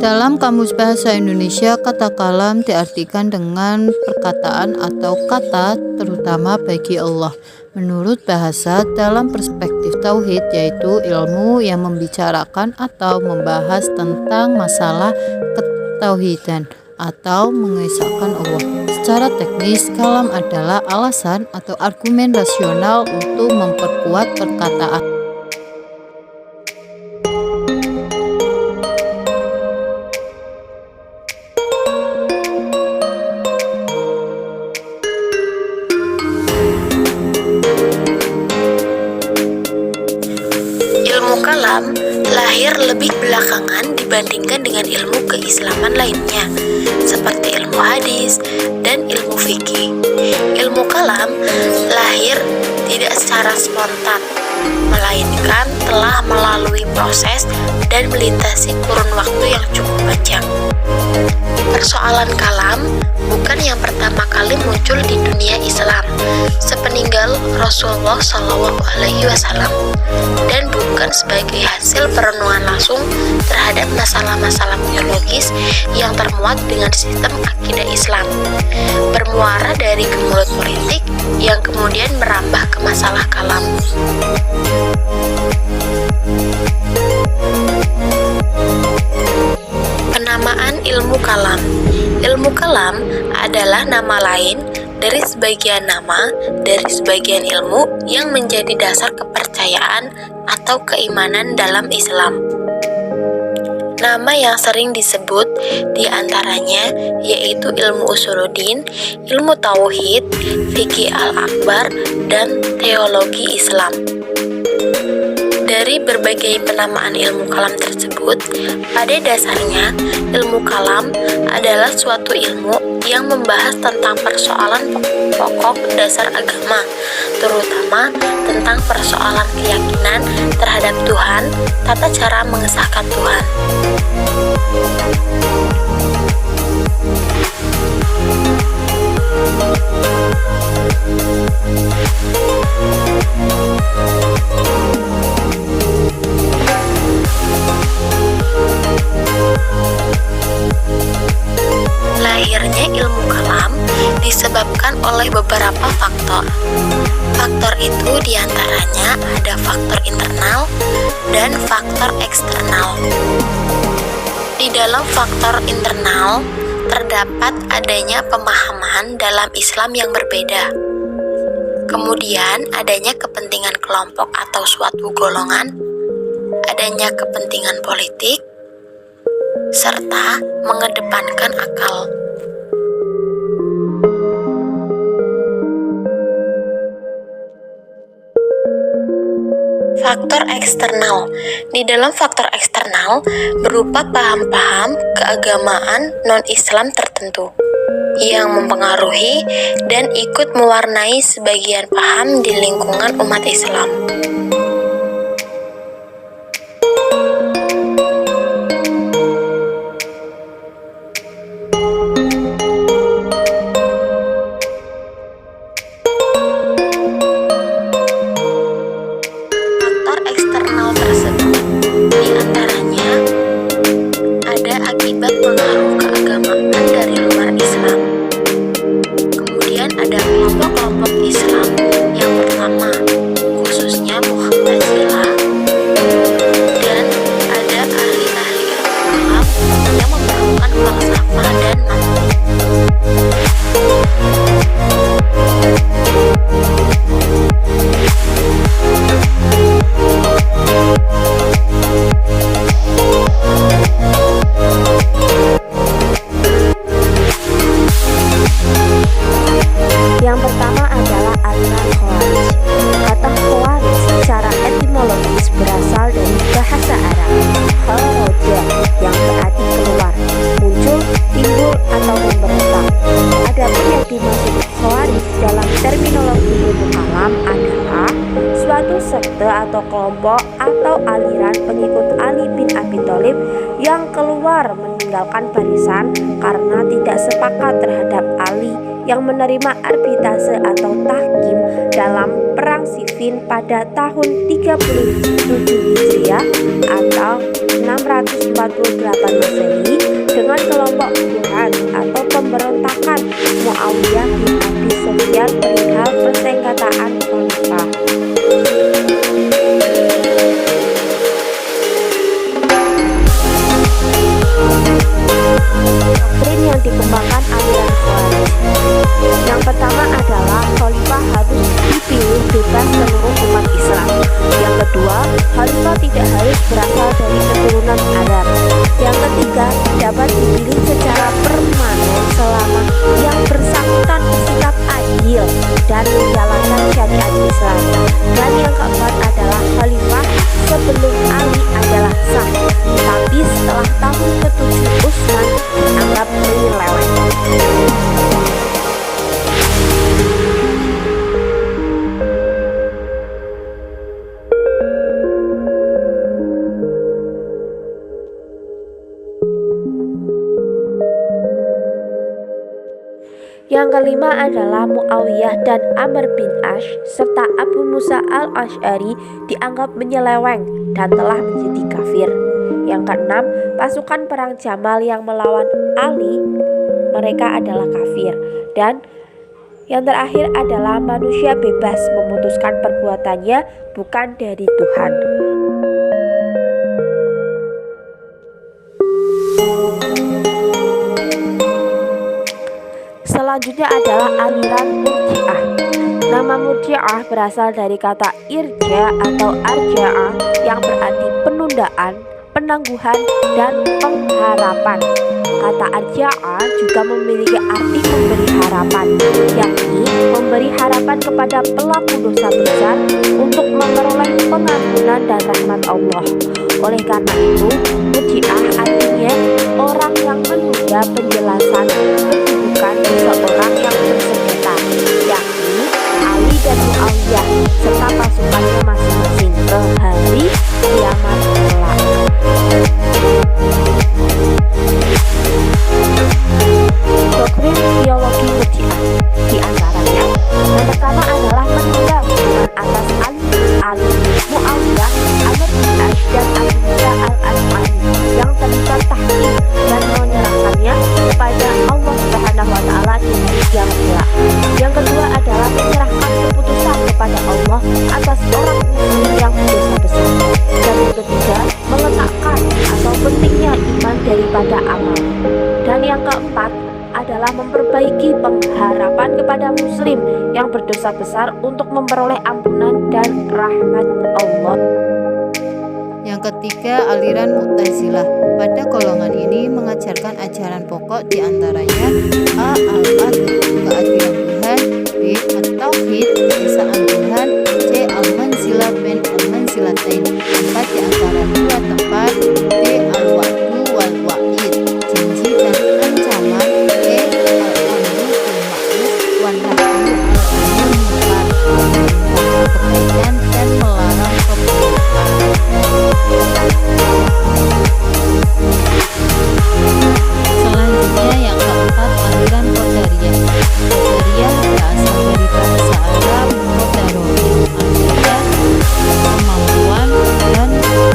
Dalam Kamus Bahasa Indonesia, kata kalam diartikan dengan perkataan atau kata terutama bagi Allah. Menurut bahasa, dalam perspektif tauhid yaitu ilmu yang membicarakan atau membahas tentang masalah ketauhidan atau mengesahkan Allah. Secara teknis, kalam adalah alasan atau argumen rasional untuk memperkuat perkataan. Ilmu kalam lahir lebih belakangan dibandingkan dengan ilmu keislaman lainnya, seperti ilmu hadis dan ilmu fikih. Ilmu kalam lahir tidak secara spontan, melainkan telah melalui proses dan melintasi kurun waktu yang cukup panjang. Persoalan kalam bukan yang pertama kali muncul di dunia Islam sepeninggal Rasulullah SAW, dan bukan sebagai hasil perenungan langsung terhadap masalah-masalah teologis yang termuat dengan sistem akidah Islam. Bermuara dari gemuruh politik yang kemudian merambah ke masalah kalam. Penamaan ilmu kalam. Ilmu kalam adalah nama lain dari sebagian nama dari sebagian ilmu yang menjadi dasar kepercayaan atau keimanan dalam Islam. Nama yang sering disebut diantaranya yaitu ilmu usuluddin, ilmu tauhid, fikih al-akbar, dan teologi Islam. Dari berbagai penamaan ilmu kalam tersebut, pada dasarnya ilmu kalam adalah suatu ilmu yang membahas tentang persoalan pokok dasar agama, terutama tentang persoalan keyakinan terhadap Tuhan, tata cara mengesahkan Tuhan. Lahirnya ilmu kalam disebabkan oleh beberapa faktor. Faktor itu diantaranya ada faktor internal dan faktor eksternal. Di dalam faktor internal terdapat adanya pemahaman dalam Islam yang berbeda. Kemudian adanya kepentingan kelompok atau suatu golongan, adanya kepentingan politik, serta mengedepankan akal. Faktor eksternal. Di dalam faktor eksternal berupa paham-paham keagamaan non-Islam tertentu yang mempengaruhi dan ikut mewarnai sebagian paham di lingkungan umat Islam. Pengaruh keagamaan dari luar Islam. Kemudian ada kelompok-kelompok Islam. Yang pertama, khususnya Mu'tazilah, dan ada ahli-ahli ilmu kalam yang memerlukan falsafah dan mantik. Yang pertama adalah aliran Khawarij. Kata Khawarij secara etimologis berasal dari bahasa Arab kharaja yang berarti keluar, muncul, timbul, atau memberontak. Adapun yang dimaksud Khawarij dalam terminologi ilmu kalam adalah suatu sekte atau kelompok atau aliran pengikut Ali bin Abi Thalib yang keluar meninggalkan barisan karena tidak sepakat terhadap Ali yang menerima arbitase atau tahkim dalam Perang Siffin pada tahun 37 Hijriah atau 648 Masehi dengan kelompok Buhan atau pemberontakan Muawiyah bin Abi Sufyan perihal persengketaan khalifah. Doktrin yang dikembangkan aliran Khawarij. Yang pertama adalah khalifah harus dipilih bebas seluruh umat Islam. Yang kedua, khalifah tidak harus berasal dari keturunan Arab. Yang ketiga, dapat dipilih secara permanen selama yang bersangkutan bersikap adil dan menjalankan syariat Islam. Dan yang keempat adalah khalifah sebelum Ali adalah sah, tapi setelah tahun ke-7 Utsman dianggap menyeleweng. Yang kelima adalah Muawiyah dan Amr bin Ash serta Abu Musa al-Asy'ari dianggap menyeleweng dan telah menjadi kafir. Yang keenam, pasukan perang Jamal yang melawan Ali, mereka adalah kafir. Dan yang terakhir adalah manusia bebas memutuskan perbuatannya bukan dari Tuhan. Selanjutnya adalah aliran Murji'ah. Nama Murji'ah berasal dari kata irja atau arja'ah yang berarti penundaan, penangguhan, dan pengharapan. Kata arja'ah juga memiliki arti memberi harapan, yakni memberi harapan kepada pelaku dosa besar untuk memperoleh pengampunan dan rahmat Allah. Oleh karena itu, Murji'ah artinya orang yang menunda penjelasan kedudukan seseorang yang bersengketa, yakni Ali dan Muawiyah serta pasukannya masing-masing ke hari kiamat kelak. Doktrin teologi Murji'ah di antaranya yang pertama adalah menunda hukuman atas Ali, Muawiyah, Amr bin Ash dan Abu Musa al-Asy'ari yang terlibat tahkim dan menyerahkannya kepada Allah Subhanahu wa taala di hari kiamat kelak. Yang kedua adalah menyerahkan keputusan kepada Allah atas orang muslim yang berdosa besar. Dan yang ketiga, meletakkan atau pentingnya iman daripada amal. Dan yang keempat adalah memperbaiki pengharapan kepada muslim yang berdosa besar untuk memperoleh ampunan dan rahmat Allah. Yang ketiga, aliran Mu'tazilah. Pada golongan ini mengajarkan ajaran pokok diantaranya A. Al-Qadr, keadilan Tuhan, B. At-Tauhid, keesaan Tuhan, C. Al-Manzilah bain al-Manzilatain, tempat di antara dua tempat, D. Al-Wa'du wal-Wa'id, janji dan ancaman, E. Al-Amru bil ma'ruf wan nahyu 'anil munkar, memerintahkan kebaikan dan melarang keburukan. Selanjutnya yang keempat, aliran Qadariyah. Qadariyah berasal dari bahasa Arab Qadaroh, artinya kemampuan dan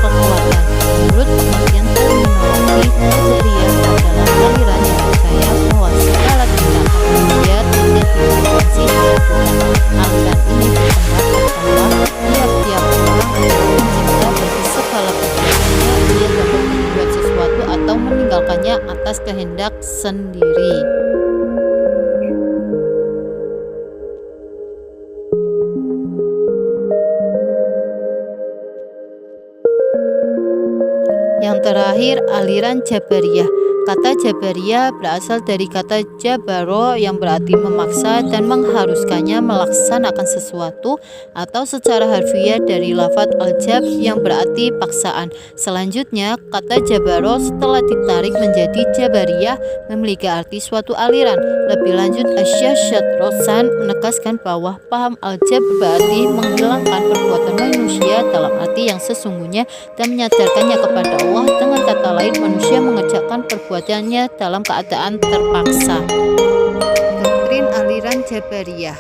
kekuatan. Menurut pengertian terminologi, Qadariyah adalah aliran yang percaya bahwa segala tindakan manusia tidak diintervensi oleh Tuhan. Aliran ini berpendapat bahwa tiap-tiap orang adalah pencipta bagi segala kegiatannya. Ia dapat membuat sesuatu atau meninggalkannya atas kehendak sendiri. Yang terakhir, aliran Jabariyah. Kata Jabariyah berasal dari kata jabaro yang berarti memaksa dan mengharuskannya melaksanakan sesuatu, atau secara harfiah dari lafadz al-jab yang berarti paksaan. Selanjutnya, kata jabaro setelah ditarik menjadi Jabariyah memiliki arti suatu aliran. Lebih lanjut, Asy-Syaikh Syadrosan menegaskan bahwa paham al-jab berarti menghilangkan perbuatan manusia dalam arti yang sesungguhnya dan menyadarkannya kepada Allah. Dengan kata lain, manusia mengerjakan perbuatannya dalam keadaan terpaksa. Doktrin Jabariyah.